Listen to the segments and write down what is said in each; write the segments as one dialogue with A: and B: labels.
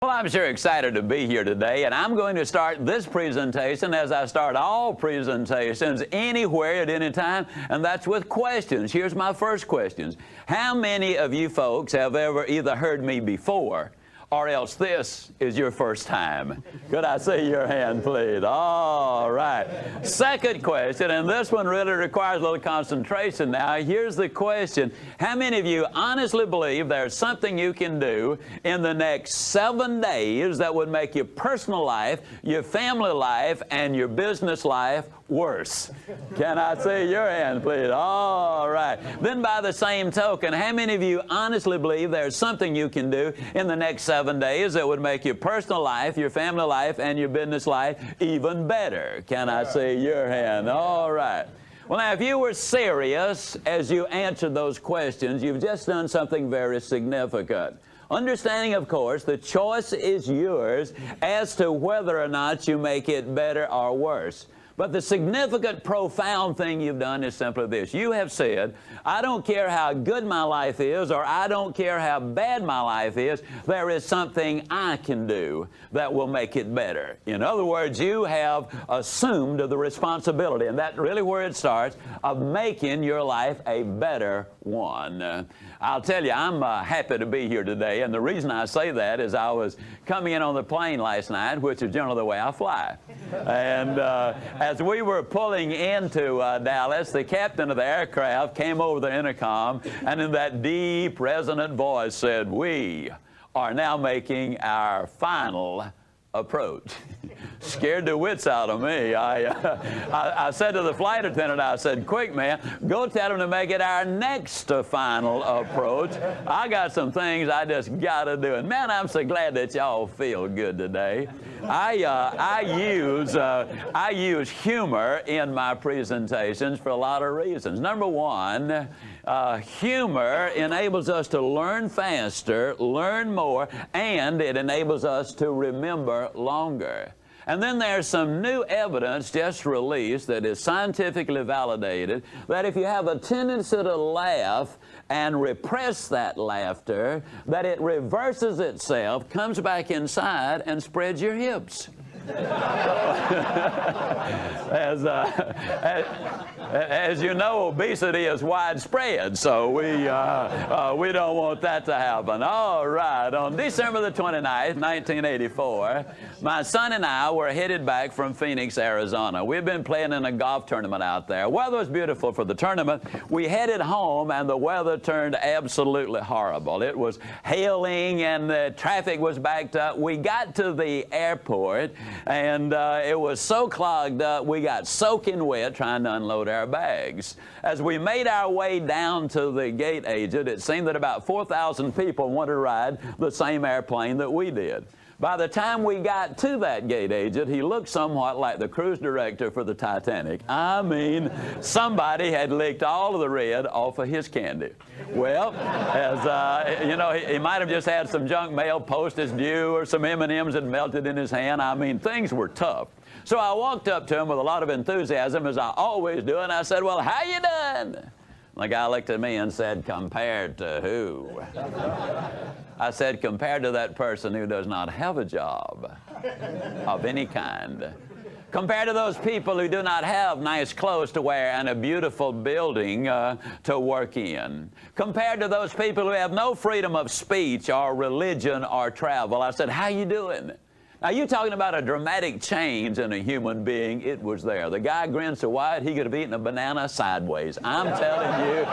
A: Well, I'm sure excited to be here today, and I'm going to start this presentation as I start all presentations anywhere at any time, and that's with questions. Here's my first question. How many of you folks have ever either heard me before or else this is your first time? Could I see your hand, please? All right. Second question, and this one really requires a little concentration now. Here's the question. How many of you honestly believe there's something you can do in the next 7 days that would make your personal life, your family life, and your business life worse? Can I see your hand, please? All right. Then by the same token, how many of you honestly believe there's something you can do in the next 7 days that would make your personal life, your family life, and your business life even better? Can I see your hand? All right. Well, now, if you were serious as you answered those questions, you've just done something very significant. Understanding, of course, the choice is yours as to whether or not you make it better or worse. But the significant, profound thing you've done is simply this. You have said, I don't care how good my life is, or I don't care how bad my life is, there is something I can do that will make it better. In other words, you have assumed the responsibility, and that's really where it starts, of making your life a better one. I'll tell you, I'm happy to be here today, and the reason I say that is I was coming in on the plane last night, which is generally the way I fly. And as we were pulling into Dallas, the captain of the aircraft came over the intercom, and in that deep, resonant voice said, "We are now making our final approach." Scared the wits out of me. I said to the flight attendant, I said, "Quick, man, go tell them to make it our next final approach. I got some things I just got to do." And man, I'm so glad that y'all feel good today. I use humor in my presentations for a lot of reasons. Number one, humor enables us to learn faster, learn more, and it enables us to remember longer. And then there's some new evidence just released that is scientifically validated that if you have a tendency to laugh and repress that laughter, that it reverses itself, comes back inside, and spreads your hips. As you know, obesity is widespread, so we don't want that to happen. All right, on December the 29th, 1984, my son and I were headed back from Phoenix, Arizona. We've been playing in a golf tournament out there. Weather was beautiful for the tournament. We headed home, and the weather turned absolutely horrible. It was hailing, and the traffic was backed up. We got to the airport, and it was so clogged up, we got soaking wet trying to unload our bags. As we made our way down to the gate agent, it seemed that about 4,000 people wanted to ride the same airplane that we did. By the time we got to that gate agent, he looked somewhat like the cruise director for the Titanic. I mean, somebody had licked all of the red off of his candy. Well, as you know, he might have just had some junk mail postage due, or some M&Ms had melted in his hand. I mean, things were tough. So I walked up to him with a lot of enthusiasm, as I always do, and I said, "Well, how you doing?" The guy looked at me and said, "Compared to who?" I said, "Compared to that person who does not have a job of any kind. Compared to those people who do not have nice clothes to wear and a beautiful building to work in. Compared to those people who have no freedom of speech or religion or travel." I said, "How you doing?" Now, you talking about a dramatic change in a human being, it was there. The guy grinned so wide he could have eaten a banana sideways. I'm telling you,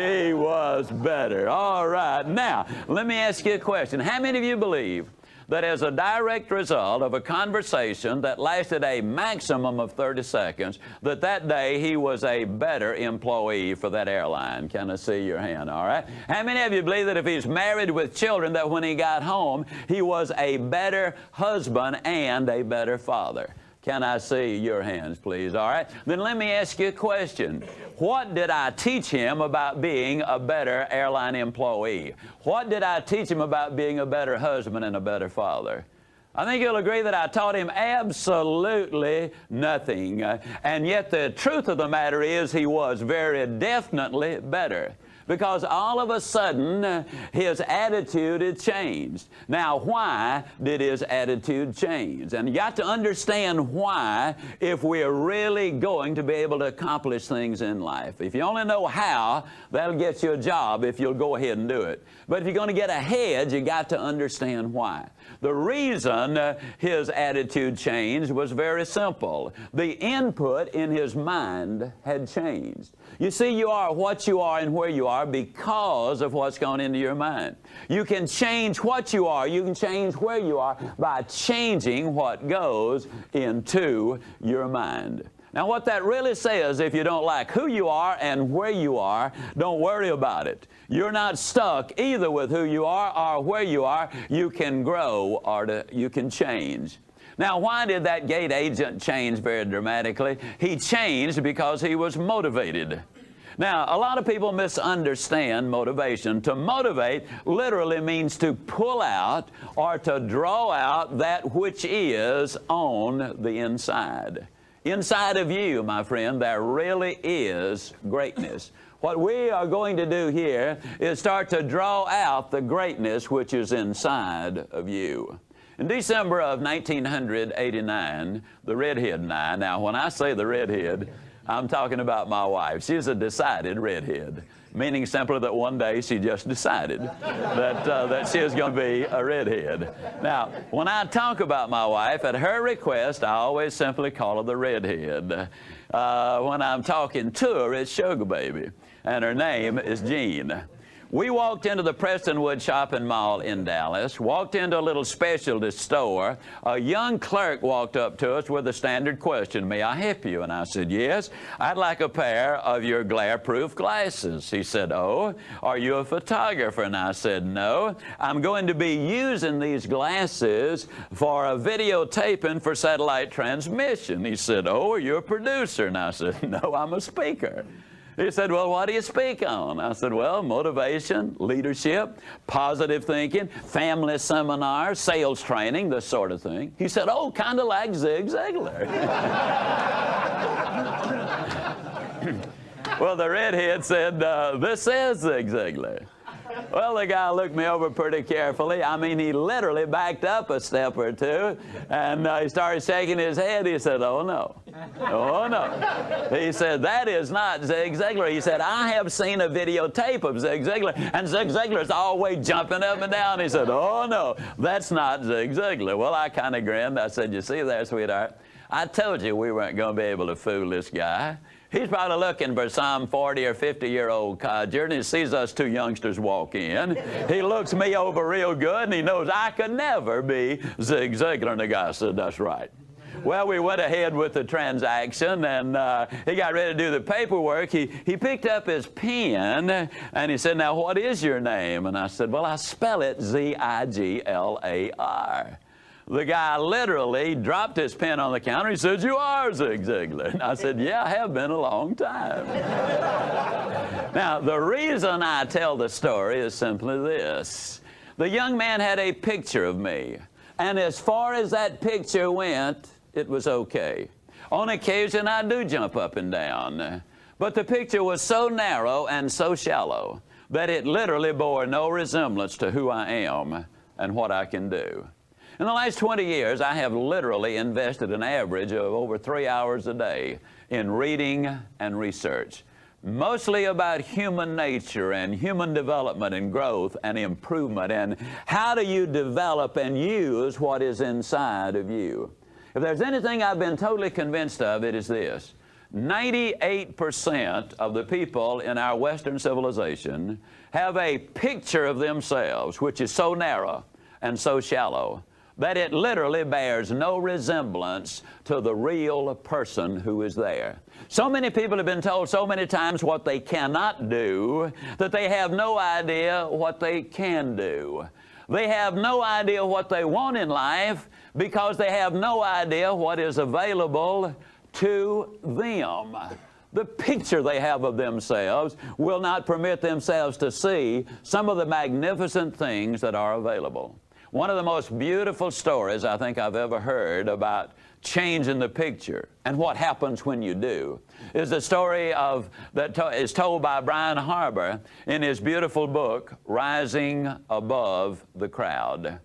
A: he was better. All right. Now, let me ask you a question. How many of you believe that as a direct result of a conversation that lasted a maximum of 30 seconds, that day he was a better employee for that airline? Can I see your hand? All right. How many of you believe that if he's married with children, that when he got home, he was a better husband and a better father? Can I see your hands, please? All right. Then let me ask you a question. What did I teach him about being a better airline employee? What did I teach him about being a better husband and a better father? I think you'll agree that I taught him absolutely nothing. And yet the truth of the matter is he was very definitely better. because all of a sudden his attitude had changed. Now, why did his attitude change? And you got to understand why if we're really going to be able to accomplish things in life. If you only know how, that'll get you a job if you'll go ahead and do it. But if you're going to get ahead, you got to understand why. The reason his attitude changed was very simple. The input in his mind had changed. You see, you are what you are and where you are because of what's gone into your mind. You can change what you are, you can change where you are by changing what goes into your mind. Now, what that really says, if you don't like who you are and where you are, don't worry about it. You're not stuck either with who you are or where you are. You can grow or you can change. Now, why did that gate agent change very dramatically? He changed because he was motivated. Now, a lot of people misunderstand motivation. To motivate literally means to pull out or to draw out that which is on the inside. Inside of you, my friend, there really is greatness. What we are going to do here is start to draw out the greatness which is inside of you. In December of 1989, the redhead and I, now when I say the redhead, I'm talking about my wife. She's a decided redhead, meaning simply that one day she just decided that she was going to be a redhead. Now, when I talk about my wife, at her request, I always simply call her the redhead. When I'm talking to her, it's Sugar Baby, and her name is Jean. We walked into the Prestonwood Shopping Mall in Dallas, walked into a little specialty store. A young clerk walked up to us with a standard question, "May I help you?" And I said, "Yes, I'd like a pair of your glare-proof glasses." He said, "Oh, are you a photographer?" And I said, "No, I'm going to be using these glasses for a videotaping for satellite transmission." He said, "Oh, are you a producer?" And I said, "No, I'm a speaker." He said, "Well, what do you speak on?" I said, "Well, motivation, leadership, positive thinking, family seminars, sales training, this sort of thing." He said, "Oh, kind of like Zig Ziglar." Well, the redhead said, "This is Zig Ziglar." Well, the guy looked me over pretty carefully. I mean, he literally backed up a step or two, and he started shaking his head. He said, "Oh, no. Oh, no." He said, "That is not Zig Ziglar." He said, "I have seen a videotape of Zig Ziglar, and Zig Ziglar's always jumping up and down." He said, "Oh, no, that's not Zig Ziglar." Well, I kind of grinned. I said, "You see there, sweetheart, I told you we weren't going to be able to fool this guy. He's probably looking for some 40 or 50-year-old codger, and he sees us two youngsters walk in. He looks me over real good, and he knows I could never be Zig Ziglar." And the guy said, "That's right." Well, we went ahead with the transaction, and he got ready to do the paperwork. He picked up his pen, and he said, "Now, what is your name?" And I said, "Well, I spell it Ziglar." The guy literally dropped his pen on the counter. He said, "You are Zig Ziglar." And I said, "Yeah, I have been a long time." Now, the reason I tell the story is simply this. The young man had a picture of me, and as far as that picture went, it was okay. On occasion, I do jump up and down. But the picture was so narrow and so shallow that it literally bore no resemblance to who I am and what I can do. In the last 20 years, I have literally invested an average of over 3 hours a day in reading and research, mostly about human nature and human development and growth and improvement, and how do you develop and use what is inside of you. If there's anything I've been totally convinced of, it is this. 98% of the people in our Western civilization have a picture of themselves which is so narrow and so shallow that it literally bears no resemblance to the real person who is there. So many people have been told so many times what they cannot do that they have no idea what they can do. They have no idea what they want in life because they have no idea what is available to them. The picture they have of themselves will not permit themselves to see some of the magnificent things that are available. One of the most beautiful stories I think I've ever heard about changing the picture and what happens when you do is the story that is told by Brian Harbour in his beautiful book, Rising Above the Crowd.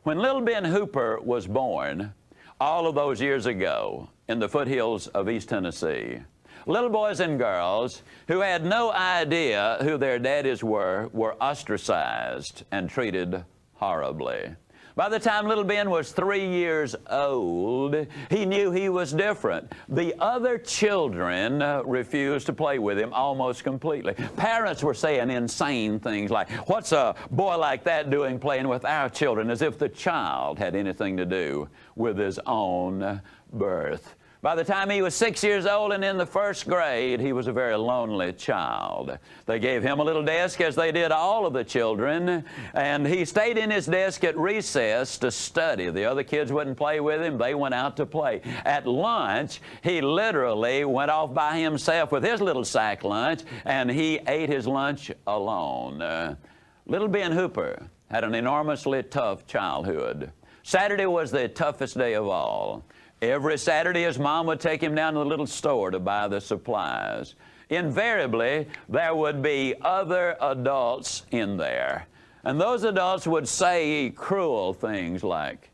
A: When little Ben Hooper was born, all of those years ago in the foothills of East Tennessee, little boys and girls who had no idea who their daddies were ostracized and treated horribly. By the time little Ben was 3 years old, he knew he was different. The other children refused to play with him almost completely. Parents were saying insane things like, "What's a boy like that doing playing with our children?" as if the child had anything to do with his own birth. By the time he was 6 years old and in the first grade, he was a very lonely child. They gave him a little desk, as they did all of the children, and he stayed in his desk at recess to study. The other kids wouldn't play with him. They went out to play. At lunch, he literally went off by himself with his little sack lunch, and he ate his lunch alone. Little Ben Hooper had an enormously tough childhood. Saturday was the toughest day of all. Every Saturday, his mom would take him down to the little store to buy the supplies. Invariably, there would be other adults in there. And those adults would say cruel things like,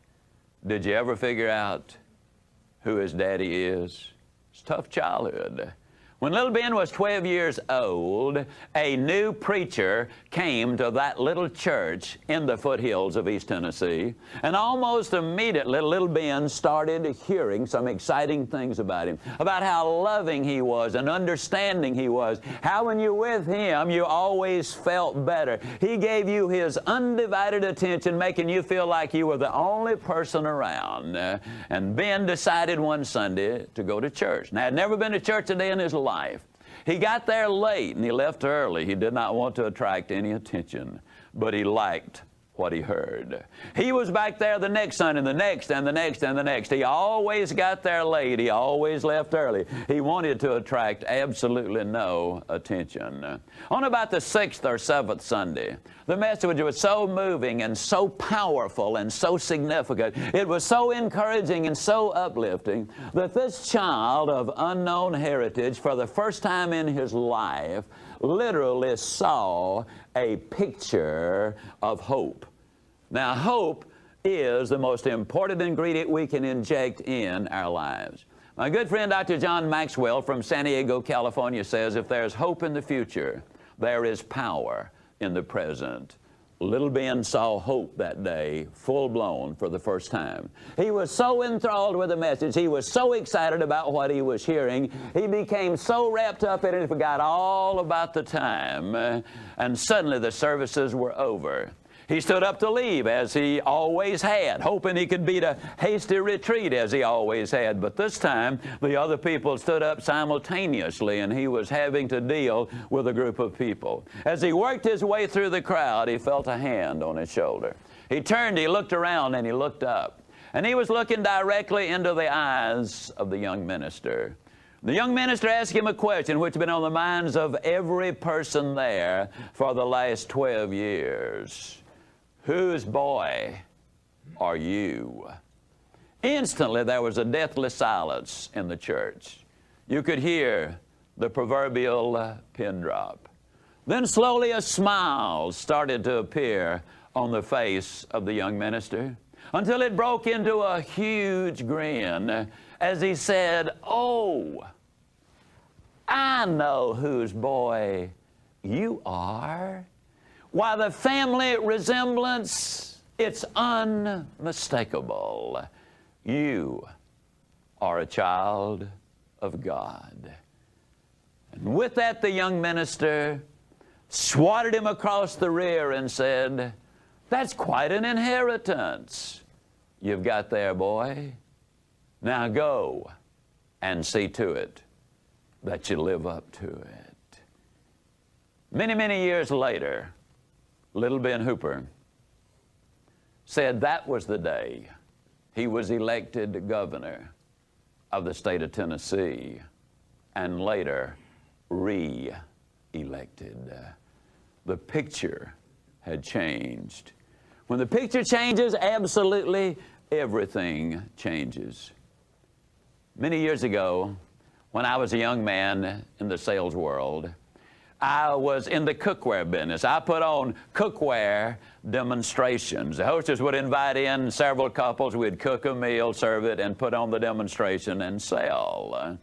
A: "Did you ever figure out who his daddy is?" It's a tough childhood. When little Ben was 12 years old, a new preacher came to that little church in the foothills of East Tennessee, and almost immediately little Ben started hearing some exciting things about him, about how loving he was and understanding he was, how when you're with him you always felt better. He gave you his undivided attention, making you feel like you were the only person around. And Ben decided one Sunday to go to church. Now, he had never been to church a day in his life. He got there late and he left early. He did not want to attract any attention, but he liked what he heard. He was back there the next Sunday, and the next, and the next, and the next. He always got there late. He always left early. He wanted to attract absolutely no attention. On about the 6th or 7th Sunday, the message was so moving and so powerful and so significant. It was so encouraging and so uplifting that this child of unknown heritage, for the first time in his life, literally saw a picture of hope. Now, hope is the most important ingredient we can inject in our lives. My good friend Dr. John Maxwell from San Diego, California says, if there's hope in the future, there is power in the present. Little Ben saw hope that day, full-blown for the first time. He was so enthralled with the message. He was so excited about what he was hearing. He became so wrapped up in it, he forgot all about the time. And suddenly the services were over. He stood up to leave, as he always had, hoping he could beat a hasty retreat, as he always had. But this time, the other people stood up simultaneously, and he was having to deal with a group of people. As he worked his way through the crowd, he felt a hand on his shoulder. He turned, he looked around, and he looked up. And he was looking directly into the eyes of the young minister. The young minister asked him a question which had been on the minds of every person there for the last 12 years. Whose boy are you? Instantly, there was a deathly silence in the church. You could hear the proverbial pin drop. Then slowly a smile started to appear on the face of the young minister until it broke into a huge grin as he said, "Oh, I know whose boy you are. Why, the family resemblance, it's unmistakable. You are a child of God." And with that, the young minister swatted him across the rear and said, "That's quite an inheritance you've got there, boy. Now go and see to it that you live up to it." Many, many years later, little Ben Hooper said that was the day he was elected governor of the state of Tennessee and later re-elected. The picture had changed. When the picture changes, absolutely everything changes. Many years ago, when I was a young man in the sales world, I was in the cookware business. I put on cookware demonstrations. The hostess would invite in several couples. We'd cook a meal, serve it, and put on the demonstration and sell.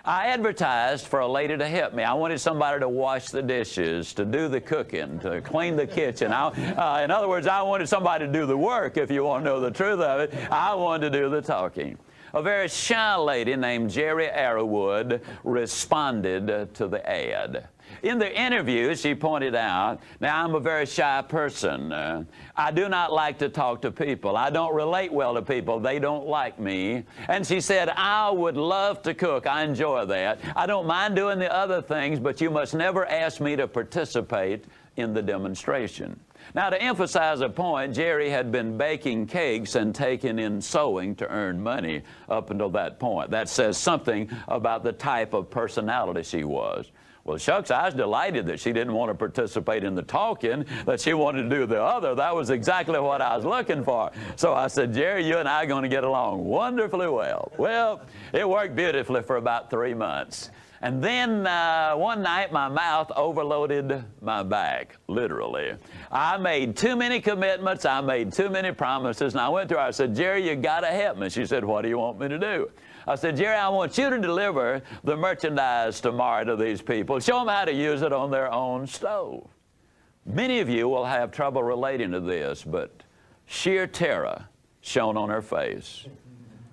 A: I advertised for a lady to help me. I wanted somebody to wash the dishes, to do the cooking, to clean the kitchen. In other words, I wanted somebody to do the work, if you want to know the truth of it. I wanted to do the talking. A very shy lady named Jerry Arrowwood responded to the ad. In the interview, she pointed out, now I'm a very shy person. I do not like to talk to people. I don't relate well to people. They don't like me. And she said, I would love to cook. I enjoy that. I don't mind doing the other things, but you must never ask me to participate in the demonstration. Now, to emphasize a point, Jerry had been baking cakes and taking in sewing to earn money up until that point. That says something about the type of personality she was. Well, shucks, I was delighted that she didn't want to participate in the talking, that she wanted to do the other. That was exactly what I was looking for. So I said, Jerry, you and I are going to get along wonderfully well. Well, it worked beautifully for about 3 months. And then one night, my mouth overloaded my back, literally. I made too many commitments. I made too many promises. And I went to her. I said, Jerry, you got to help me. She said, what do you want me to do? I said, Jerry, I want you to deliver the merchandise tomorrow to these people. Show them how to use it on their own stove. Many of you will have trouble relating to this, but sheer terror shone on her face.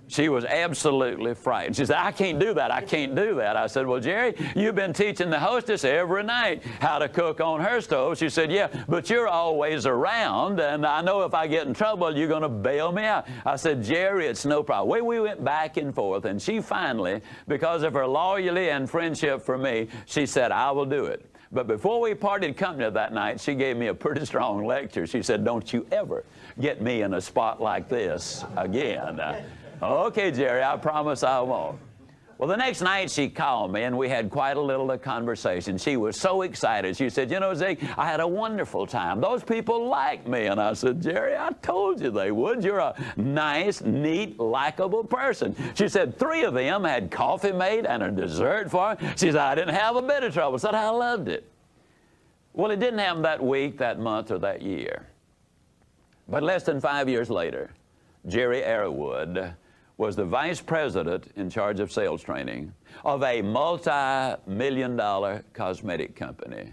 A: She was absolutely frightened. She said, I can't do that. I can't do that. I said, well, Jerry, you've been teaching the hostess every night how to cook on her stove. She said, yeah, but you're always around, and I know if I get in trouble, you're going to bail me out. I said, Jerry, it's no problem. We went back and forth, and she finally, because of her loyalty and friendship for me, she said, I will do it. But before we parted company that night, she gave me a pretty strong lecture. She said, don't you ever get me in a spot like this again. Okay, Jerry, I promise I won't. Well, the next night she called me, and we had quite a little conversation. She was so excited. She said, you know, Zeke, I had a wonderful time. Those people like me. And I said, Jerry, I told you they would. You're a nice, neat, likable person. She said 3 of them had coffee made and a dessert for her. She said, I didn't have a bit of trouble. Said, I loved it. Well, it didn't happen that week, that month, or that year. But less than 5 years later, Jerry Arrowwood was the vice president in charge of sales training of a multi-million-dollar cosmetic company.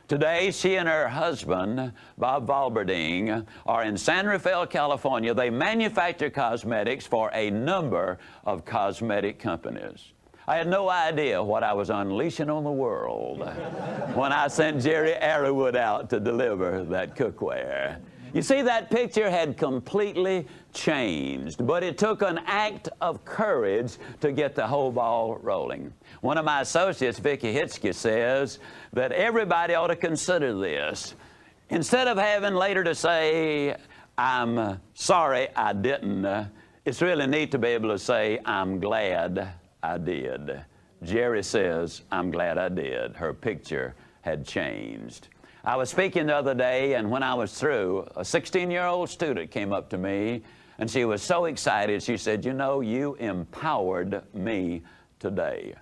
A: Today, she and her husband, Bob Valberding, are in San Rafael, California. They manufacture cosmetics for a number of cosmetic companies. I had no idea what I was unleashing on the world when I sent Jerry Arrowwood out to deliver that cookware. You see, that picture had completely changed, but it took an act of courage to get the whole ball rolling. One of my associates, Vicki Hitchke, says that everybody ought to consider this. Instead of having later to say, I'm sorry I didn't, it's really neat to be able to say, I'm glad I did. Jerry says, I'm glad I did. Her picture had changed. I was speaking the other day, and when I was through, a 16-year-old student came up to me, and she was so excited. She said, you know, you empowered me today.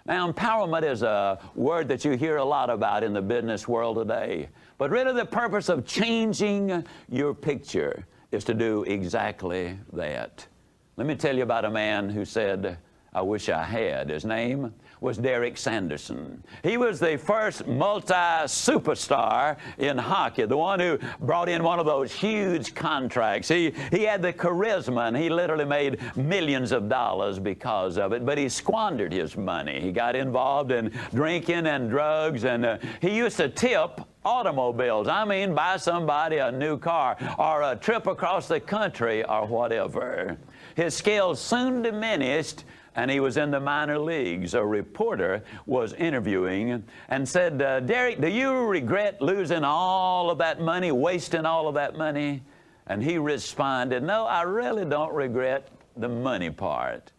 A: Now, empowerment is a word that you hear a lot about in the business world today. But really the purpose of changing your picture is to do exactly that. Let me tell you about a man who said, I wish I had. His name was Derek Sanderson. He was the first multi-superstar in hockey, the one who brought in one of those huge contracts. He had the charisma, and he literally made millions of dollars because of it, but he squandered his money. He got involved in drinking and drugs, and he used to tip automobiles. I mean, buy somebody a new car or a trip across the country or whatever. His skills soon diminished, and he was in the minor leagues. A reporter was interviewing and said, Derek, do you regret losing all of that money, wasting all of that money? And he responded, no, I really don't regret the money part.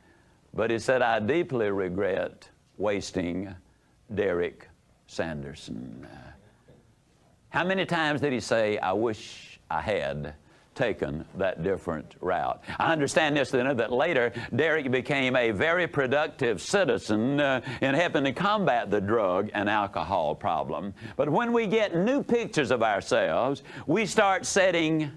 A: But he said, I deeply regret wasting Derek Sanderson. How many times did he say, I wish I had taken that different route. I understand this, then, that later Derek became a very productive citizen in helping to combat the drug and alcohol problem. But when we get new pictures of ourselves, we start setting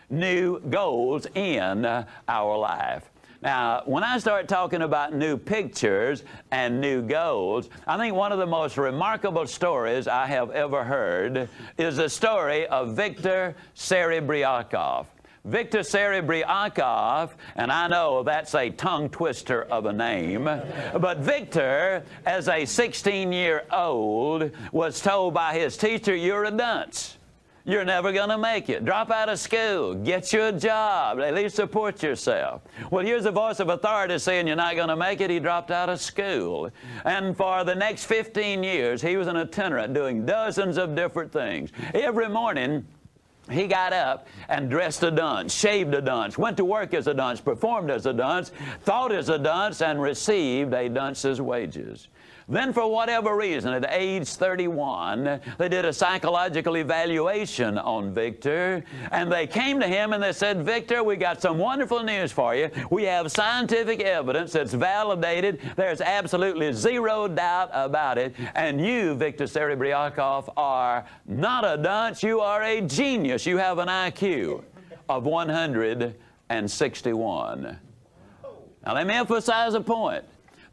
A: new goals in our life. Now, when I start talking about new pictures and new goals, I think one of the most remarkable stories I have ever heard is the story of Viktor Serebryakov. Viktor Serebryakov, and I know that's a tongue twister of a name, but Viktor, as a 16-year-old, was told by his teacher, "You're a dunce. You're never going to make it. Drop out of school. Get you a job. At least support yourself." Well, here's the voice of authority saying you're not going to make it. He dropped out of school. And for the next 15 years, he was an itinerant doing dozens of different things. Every morning, he got up and dressed a dunce, shaved a dunce, went to work as a dunce, performed as a dunce, thought as a dunce, and received a dunce's wages. Then, for whatever reason, at age 31, they did a psychological evaluation on Viktor, and they came to him and they said, "Viktor, we got some wonderful news for you. We have scientific evidence that's validated. There's absolutely zero doubt about it. And you, Viktor Serebryakov, are not a dunce. You are a genius. You have an IQ of 161. Now, let me emphasize a point.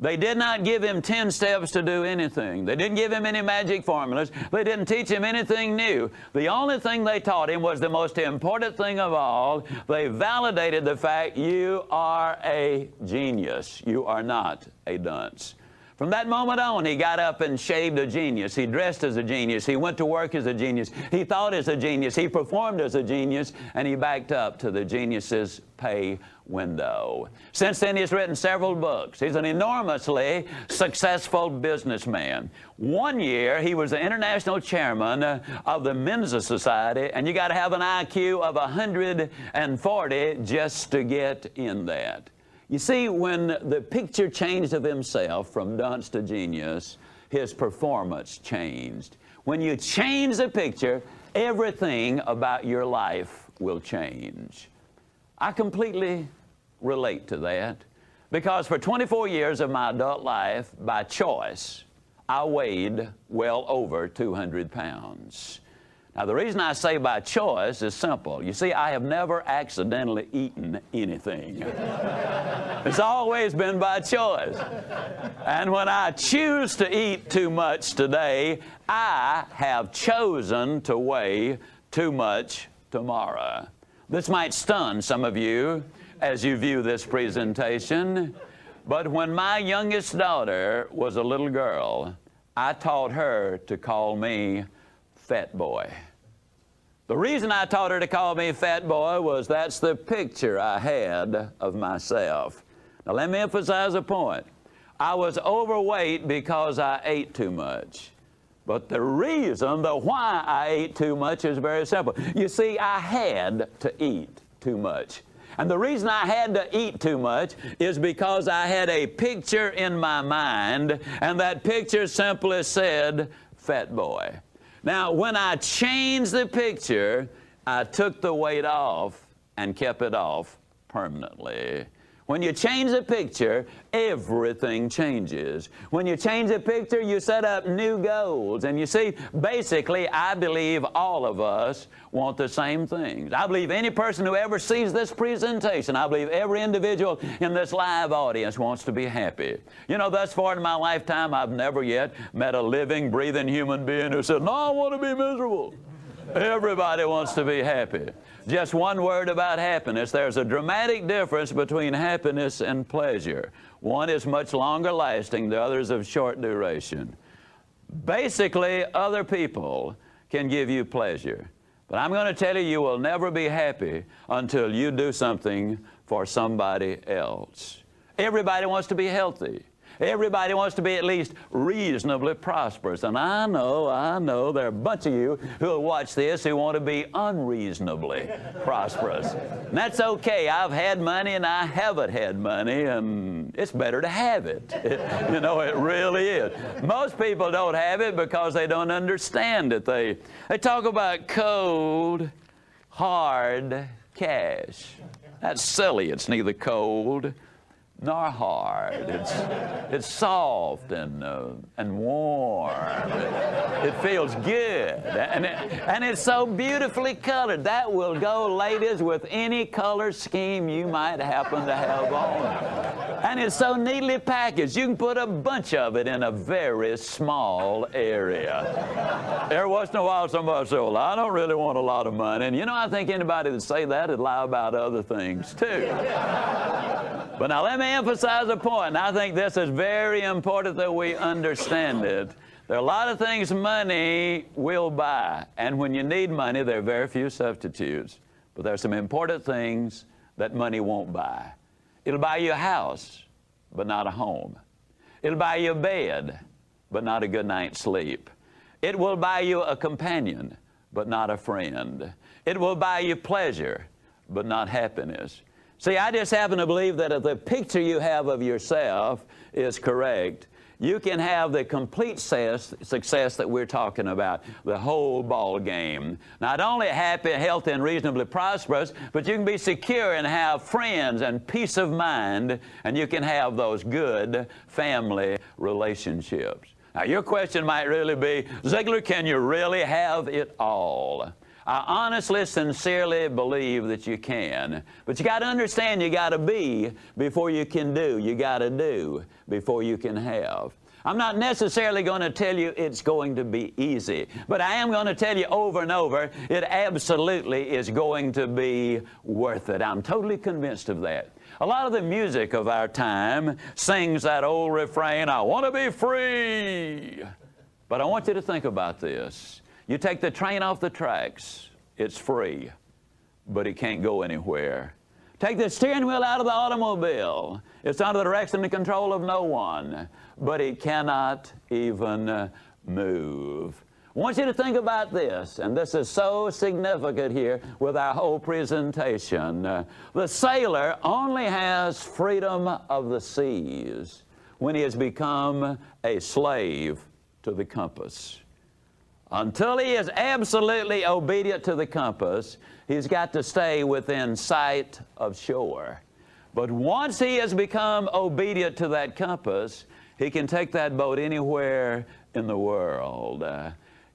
A: They did not give him 10 steps to do anything. They didn't give him any magic formulas. They didn't teach him anything new. The only thing they taught him was the most important thing of all. They validated the fact you are a genius. You are not a dunce. From that moment on, he got up and shaved a genius. He dressed as a genius. He went to work as a genius. He thought as a genius. He performed as a genius. And he backed up to the genius's pay window. Since then, he's written several books. He's an enormously successful businessman. One year, he was the international chairman of the Mensa Society, and you got to have an IQ of 140 just to get in that. You see, when the picture changed of himself from dunce to genius, his performance changed. When you change the picture, everything about your life will change. I completely relate to that because for 24 years of my adult life, by choice, I weighed well over 200 pounds. Now, the reason I say by choice is simple. You see, I have never accidentally eaten anything. It's always been by choice. And when I choose to eat too much today, I have chosen to weigh too much tomorrow. This might stun some of you as you view this presentation, but when my youngest daughter was a little girl, I taught her to call me Fat Boy. The reason I taught her to call me Fat Boy was that's the picture I had of myself. Now, let me emphasize a point. I was overweight because I ate too much. But the reason, the why I ate too much is very simple. You see, I had to eat too much. And the reason I had to eat too much is because I had a picture in my mind, and that picture simply said, Fat Boy. Now, when I changed the picture, I took the weight off and kept it off permanently. When you change the picture, everything changes. When you change the picture, you set up new goals. And you see, basically, I believe all of us want the same things. I believe any person who ever sees this presentation, I believe every individual in this live audience wants to be happy. You know, thus far in my lifetime, I've never yet met a living, breathing human being who said, "No, I want to be miserable." Everybody wants to be happy. Just one word about happiness. There's a dramatic difference between happiness and pleasure. One is much longer lasting, the other is of short duration. Basically, other people can give you pleasure. But I'm going to tell you, you will never be happy until you do something for somebody else. Everybody wants to be healthy. Everybody wants to be at least reasonably prosperous. And I know, there are a bunch of you who will watch this who want to be unreasonably prosperous. And that's okay. I've had money and I haven't had money, and it's better to have it. You know, it really is. Most people don't have it because they don't understand it. They talk about cold, hard cash. That's silly. It's neither cold nor hard. It's soft and warm. It feels good. And it's so beautifully colored. That will go, ladies, with any color scheme you might happen to have on. And it's so neatly packaged. You can put a bunch of it in a very small area. Every once in a while, somebody says, well, I don't really want a lot of money. And you know, I think anybody that say that would lie about other things, too. But now let me emphasize a point, and I think this is very important that we understand it. There are a lot of things money will buy, and when you need money, there are very few substitutes. But there are some important things that money won't buy. It'll buy you a house, but not a home. It'll buy you a bed, but not a good night's sleep. It will buy you a companion, but not a friend. It will buy you pleasure, but not happiness. See, I just happen to believe that if the picture you have of yourself is correct, you can have the complete success that we're talking about, the whole ball game. Not only happy, healthy, and reasonably prosperous, but you can be secure and have friends and peace of mind, and you can have those good family relationships. Now, your question might really be, Ziglar, can you really have it all? I honestly, sincerely believe that you can. But you got to understand, you got to be before you can do. You got to do before you can have. I'm not necessarily going to tell you it's going to be easy, but I am going to tell you over and over, it absolutely is going to be worth it. I'm totally convinced of that. A lot of the music of our time sings that old refrain, I want to be free. But I want you to think about this. You take the train off the tracks, it's free, but it can't go anywhere. Take the steering wheel out of the automobile. It's under the direction and control of no one, but it cannot even move. I want you to think about this, and this is so significant here with our whole presentation. The sailor only has freedom of the seas when he has become a slave to the compass. Until he is absolutely obedient to the compass, he's got to stay within sight of shore. But once he has become obedient to that compass, he can take that boat anywhere in the world.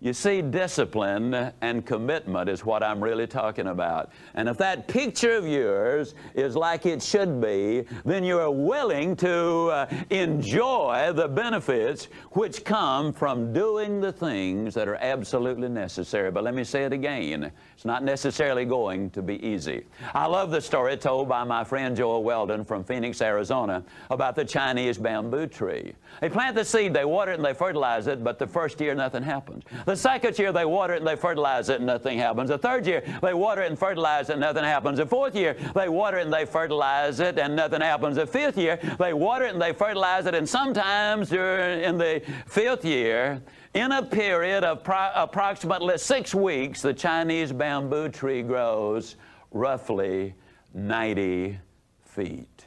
A: You see, discipline and commitment is what I'm really talking about. And if that picture of yours is like it should be, then you are willing to enjoy the benefits which come from doing the things that are absolutely necessary. But let me say it again. It's not necessarily going to be easy. I love the story told by my friend Joel Weldon from Phoenix, Arizona, about the Chinese bamboo tree. They plant the seed, they water it, and they fertilize it, but the first year nothing happens. The second year they water it and they fertilize it and nothing happens. The third year they water it and fertilize it and nothing happens. The fourth year they water it and they fertilize it and nothing happens. The fifth year they water it and they fertilize it, and sometimes in the fifth year, in a period of approximately 6 weeks, the Chinese bamboo tree grows roughly 90 feet.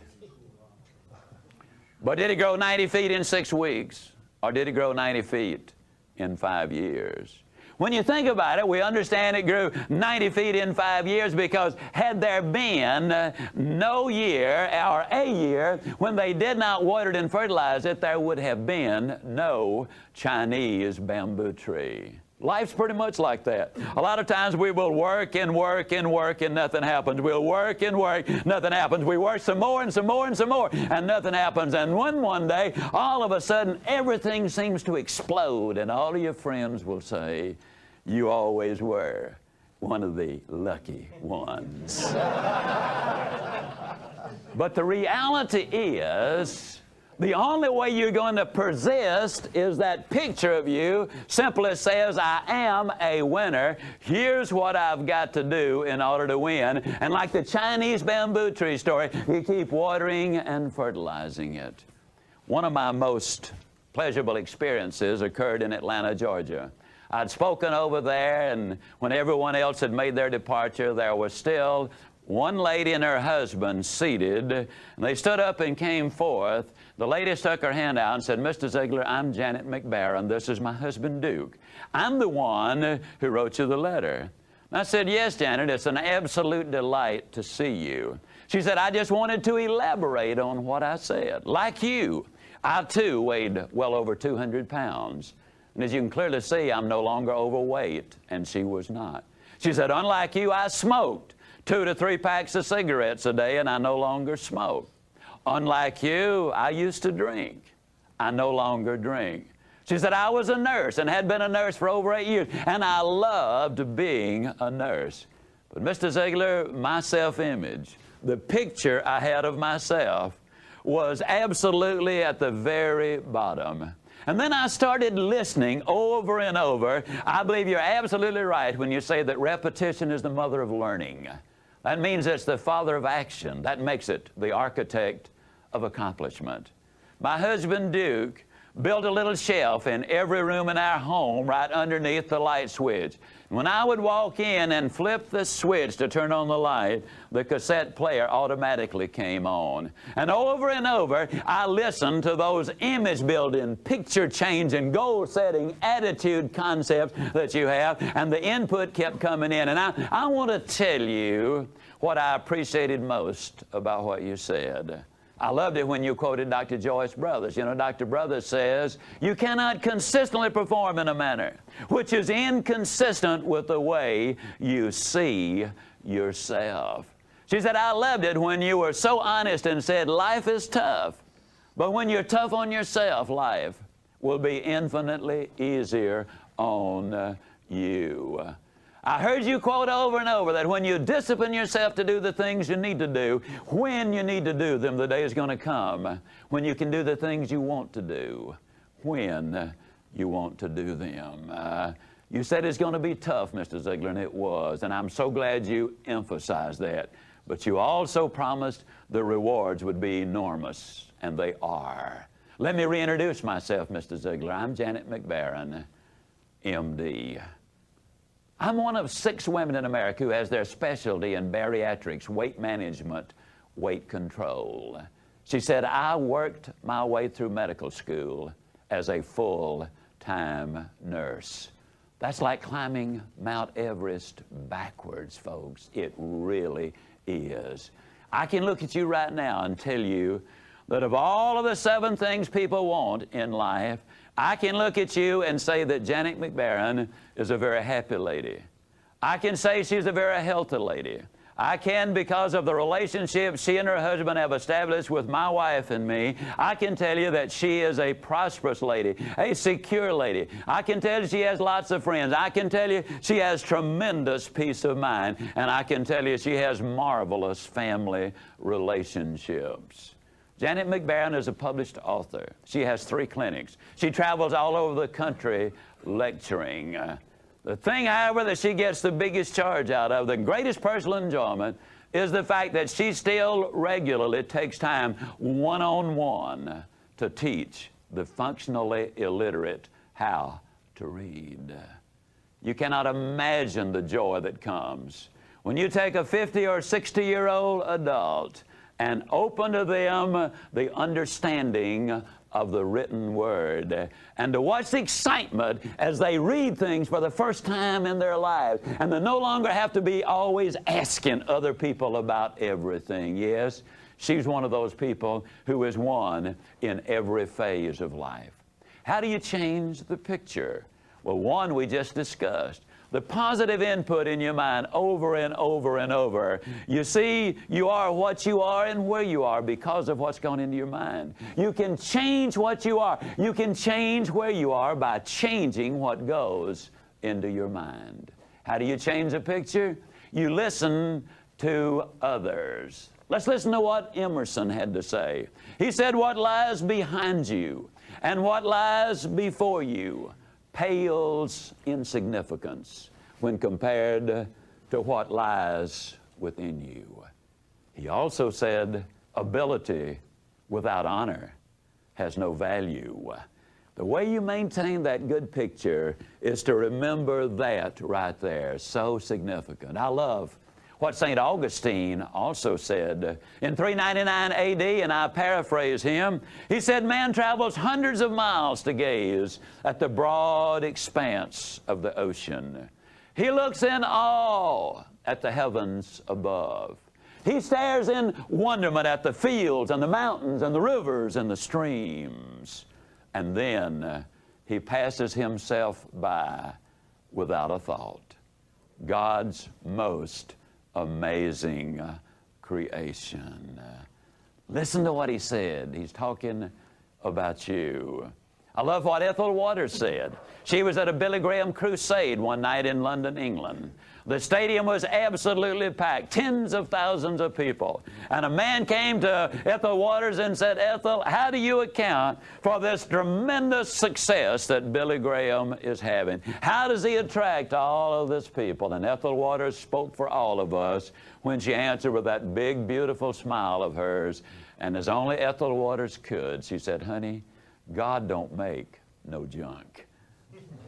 A: But did it grow 90 feet in 6 weeks? Or did it grow 90 feet in 5 years? When you think about it, we understand it grew 90 feet in 5 years because had there been no year or a year when they did not water it and fertilize it, there would have been no Chinese bamboo tree. Life's pretty much like that. A lot of times we will work and work and work and nothing happens. We'll work and work, nothing happens. We work some more and some more and some more and nothing happens. And one day, all of a sudden, everything seems to explode and all of your friends will say, you always were one of the lucky ones. But the reality is, the only way you're going to persist is that picture of you simply says, I am a winner. Here's what I've got to do in order to win. And like the Chinese bamboo tree story, you keep watering and fertilizing it. One of my most pleasurable experiences occurred in Atlanta, Georgia. I'd spoken over there, and when everyone else had made their departure, there was still one lady and her husband seated, and they stood up and came forth. The lady stuck her hand out and said, Mr. Ziglar, I'm Janet McBarron. This is my husband, Duke. I'm the one who wrote you the letter. And I said, yes, Janet, it's an absolute delight to see you. She said, I just wanted to elaborate on what I said. Like you, I too weighed well over 200 pounds. And as you can clearly see, I'm no longer overweight, and she was not. She said, unlike you, I smoked 2 to 3 packs of cigarettes a day, and I no longer smoke. Unlike you, I used to drink. I no longer drink. She said, I was a nurse and had been a nurse for over 8 years, and I loved being a nurse. But Mr. Ziglar, my self-image, the picture I had of myself was absolutely at the very bottom. And then I started listening over and over. I believe you're absolutely right when you say that repetition is the mother of learning. That means it's the father of action. That makes it the architect of accomplishment. My husband, Duke, built a little shelf in every room in our home right underneath the light switch. When I would walk in and flip the switch to turn on the light, the cassette player automatically came on. And over, I listened to those image-building, picture-changing, goal-setting, attitude concepts that you have, and the input kept coming in. And I want to tell you what I appreciated most about what you said. I loved it when you quoted Dr. Joyce Brothers. You know, Dr. Brothers says, you cannot consistently perform in a manner which is inconsistent with the way you see yourself. She said, I loved it when you were so honest and said, life is tough. But when you're tough on yourself, life will be infinitely easier on you. I heard you quote over and over that when you discipline yourself to do the things you need to do, when you need to do them, the day is going to come when you can do the things you want to do, when you want to do them. You said it's going to be tough, Mr. Ziglar, and it was, and I'm so glad you emphasized that. But you also promised the rewards would be enormous, and they are. Let me reintroduce myself, Mr. Ziglar. I'm Janet McBaron, MD. I'm one of 6 women in America who has their specialty in bariatrics, weight management, weight control. She said, I worked my way through medical school as a full-time nurse. That's like climbing Mount Everest backwards, folks. It really is. I can look at you right now and tell you that of all of the 7 things people want in life, I can look at you and say that Janet McBaron is a very happy lady. I can say she's a very healthy lady. I can, because of the relationship she and her husband have established with my wife and me, I can tell you that she is a prosperous lady, a secure lady. I can tell you she has lots of friends. I can tell you she has tremendous peace of mind. And I can tell you she has marvelous family relationships. Janet McBaron is a published author. She has 3 clinics. She travels all over the country lecturing. The thing, however, that she gets the biggest charge out of, the greatest personal enjoyment, is the fact that she still regularly takes time one-on-one to teach the functionally illiterate how to read. You cannot imagine the joy that comes when you take a 50 or 60-year-old adult and open to them the understanding of the written word, and to watch the excitement as they read things for the first time in their lives, and they no longer have to be always asking other people about everything. Yes, she's one of those people who is one in every phase of life. How do you change the picture? Well, one we just discussed. The positive input in your mind over and over and over. You see, you are what you are and where you are because of what's gone into your mind. You can change what you are. You can change where you are by changing what goes into your mind. How do you change a picture? You listen to others. Let's listen to what Emerson had to say. He said, what lies behind you and what lies before you pales in significance when compared to what lies within you. He also said, ability without honor has no value. The way you maintain that good picture is to remember that right there. So significant. I love what St. Augustine also said in 399 AD, and I paraphrase him. He said, man travels hundreds of miles to gaze at the broad expanse of the ocean. He looks in awe at the heavens above. He stares in wonderment at the fields and the mountains and the rivers and the streams. And then he passes himself by without a thought. God's most amazing creation. Listen to what he said. He's talking about you. I love what Ethel Waters said. She was at a Billy Graham crusade one night in London, England. The stadium was absolutely packed, tens of thousands of people. And a man came to Ethel Waters and said, Ethel, how do you account for this tremendous success that Billy Graham is having? How does he attract all of this people? And Ethel Waters spoke for all of us when she answered with that big, beautiful smile of hers. And as only Ethel Waters could, she said, honey, God don't make no junk.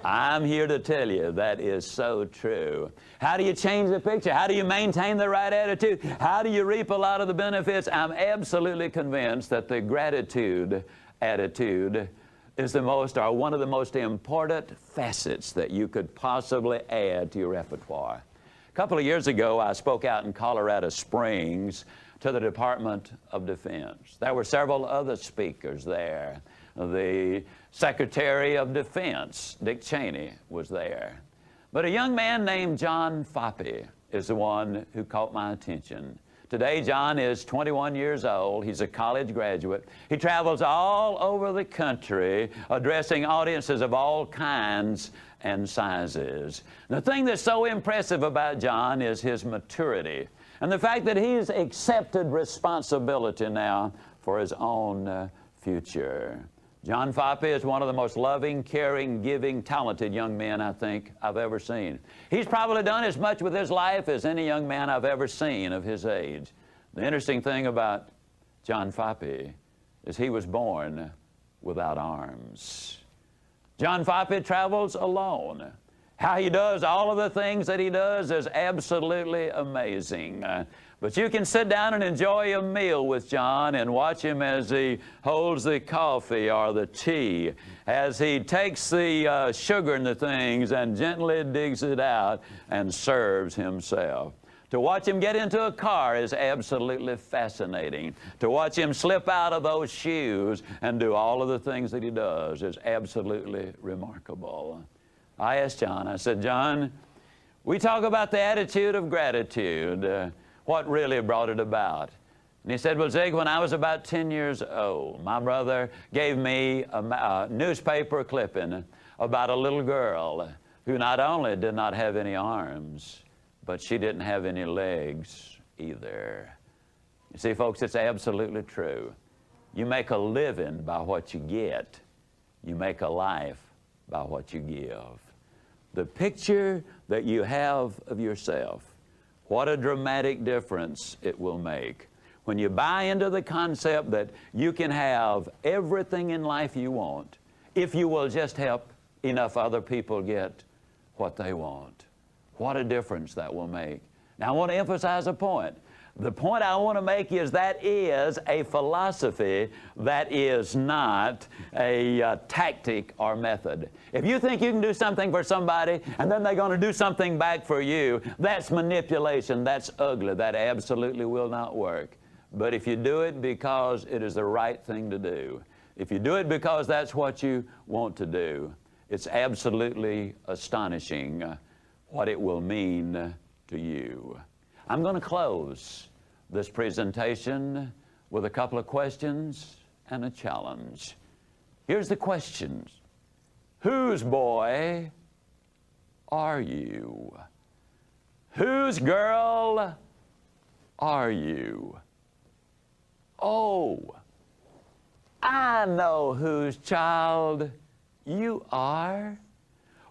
A: I'm here to tell you that is so true. How do you change the picture? How do you maintain the right attitude? How do you reap a lot of the benefits? I'm absolutely convinced that the gratitude attitude is one of the most important facets that you could possibly add to your repertoire. A couple of years ago, I spoke out in Colorado Springs to the Department of Defense. There were several other speakers there. The Secretary of Defense, Dick Cheney, was there. But a young man named John Foppe is the one who caught my attention. Today, John is 21 years old. He's a college graduate. He travels all over the country addressing audiences of all kinds and sizes. The thing that's so impressive about John is his maturity and the fact that he's accepted responsibility now for his own future. John Foppe is one of the most loving, caring, giving, talented young men I think I've ever seen. He's probably done as much with his life as any young man I've ever seen of his age. The interesting thing about John Foppe is he was born without arms. John Foppe travels alone. How he does all of the things that he does is absolutely amazing. But you can sit down and enjoy a meal with John and watch him as he holds the coffee or the tea, as he takes the sugar in the things and gently digs it out and serves himself. To watch him get into a car is absolutely fascinating. To watch him slip out of those shoes and do all of the things that he does is absolutely remarkable. I asked John, I said, John, we talk about the attitude of gratitude. What really brought it about? And he said, well, Zig, when I was about 10 years old, my brother gave me a newspaper clipping about a little girl who not only did not have any arms, but she didn't have any legs either. You see, folks, it's absolutely true. You make a living by what you get. You make a life by what you give. The picture that you have of yourself, what a dramatic difference it will make. When you buy into the concept that you can have everything in life you want, if you will just help enough other people get what they want. What a difference that will make. Now I want to emphasize a point. The point I want to make is that is a philosophy, that is not a tactic or method. If you think you can do something for somebody and then they're going to do something back for you, that's manipulation, that's ugly, that absolutely will not work. But if you do it because it is the right thing to do, if you do it because that's what you want to do, it's absolutely astonishing what it will mean to you. I'm going to close this presentation with a couple of questions and a challenge. Here's the questions. Whose boy are you? Whose girl are you? Oh, I know whose child you are.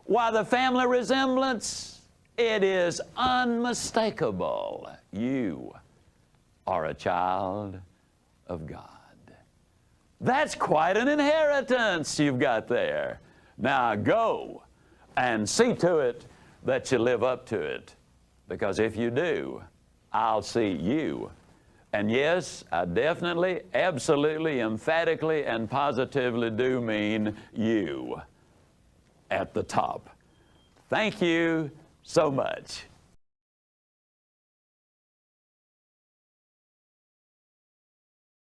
A: Why, the family resemblance, it is unmistakable. You are a child of God. That's quite an inheritance you've got there. Now go and see to it that you live up to it, because if you do, I'll see you. And yes, I definitely, absolutely, emphatically, and positively do mean you at the top. Thank you so much.